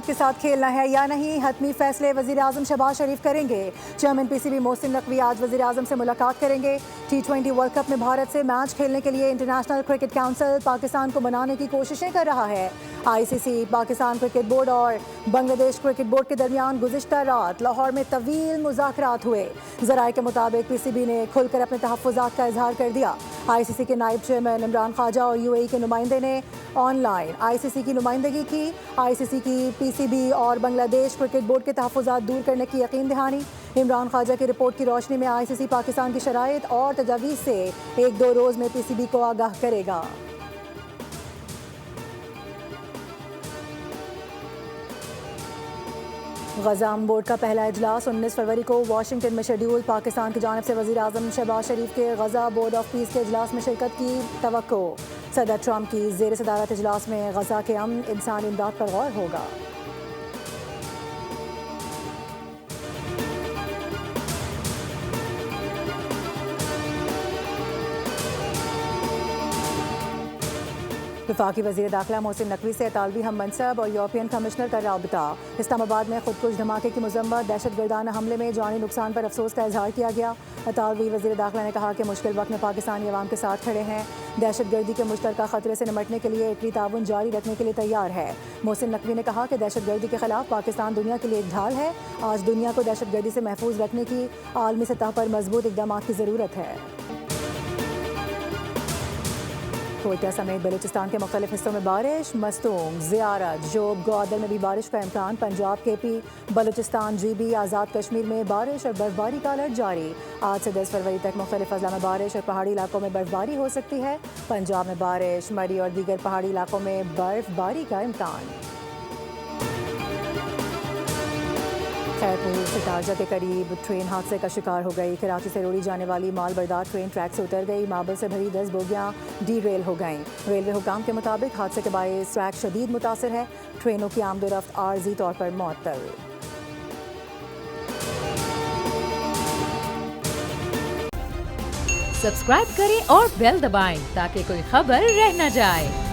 کے ساتھ کھیلنا ہے یا نہیں، حتمی فیصلے وزیر اعظم شہباز شریف کریں گے۔ Chairman P C B Mohsin Naqvi آج وزیر اعظم سے ملاقات کریں گے۔ T20 ورلڈ کپ میں بھارت سے میچ کھیلنے کے لیے انٹرنیشنل کرکٹ کونسل پاکستان کو منانے کی کوششیں کر رہا ہے۔ ICC، پاکستان کرکٹ بورڈ اور بنگلہ دیش کرکٹ بورڈ کے درمیان گزشتہ رات لاہور میں طویل مذاکرات ہوئے۔ ذرائع کے مطابق پی سی بی نے کھل کر اپنے تحفظات کا اظہار کر دیا۔ ICC کے نائب چیئرمین عمران خواجہ اور UAE کے نمائندے نے آن لائن ICC کی نمائندگی کی۔ ICC کی پی سی بی اور بنگلہ دیش کرکٹ بورڈ کے تحفظات دور کرنے کی یقین دہانی۔ عمران خواجہ کی رپورٹ کی روشنی میں ICC پاکستان کی شرائط اور تجاویز سے 1-2 روز میں پی سی بی کو آگاہ کرے گا۔ غزہ امن بورڈ کا پہلا اجلاس 19 فروری کو واشنگٹن میں شیڈول۔ پاکستان کی جانب سے وزیر اعظم شہباز شریف کے غزہ بورڈ آف پیس کے اجلاس میں شرکت کی توقع۔ صدر ٹرمپ کی زیر صدارت اجلاس میں غزہ کے امن، انسانی امداد پر غور ہوگا۔ وفاقی وزیر داخلہ محسن نقوی سے اطالوی ہم منصب اور یورپین کمشنر کا رابطہ۔ اسلام آباد میں خودکش دھماکے کی مذمت، دہشت گردانہ حملے میں جانی نقصان پر افسوس کا اظہار کیا گیا۔ اطالوی وزیر داخلہ نے کہا کہ مشکل وقت میں پاکستانی عوام کے ساتھ کھڑے ہیں، دہشت گردی کے مشترکہ خطرے سے نمٹنے کے لیے اٹلی تعاون جاری رکھنے کے لیے تیار ہے۔ محسن نقوی نے کہا کہ دہشت گردی کے خلاف پاکستان دنیا کے لیے ایک ڈھال ہے۔ آج دنیا کو دہشت گردی سے محفوظ رکھنے کی عالمی سطح پر مضبوط اقدامات کی ضرورت ہے۔ کوئٹہ سمیت بلوچستان کے مختلف حصوں میں بارش، مستونگ، زیارت، جوب، گوادر میں بھی بارش کا امکان۔ پنجاب، KP، بلوچستان، GB، آزاد کشمیر میں بارش اور برفباری کا الرٹ جاری۔ آج سے 10 فروری تک مختلف اضلاع میں بارش اور پہاڑی علاقوں میں برفباری ہو سکتی ہے۔ پنجاب میں بارش، مری اور دیگر پہاڑی علاقوں میں برفباری کا امکان۔ خیرپور سے شارجہ کے قریب ٹرین حادثے کا شکار ہو گئی۔ کراچی سے روڑی جانے والی مال بردار ٹرین ٹریک سے اتر گئی۔ ماربل سے بھری 10 بوگیاں ڈی ریل ہو گئیں۔ ریلوے حکام کے مطابق حادثے کے باعث ٹریک شدید متاثر ہے۔ ٹرینوں کی آمد و رفت عارضی طور پر معطل۔ سبسکرائب کریں اور بیل دبائیں تاکہ کوئی خبر رہ نہ جائے۔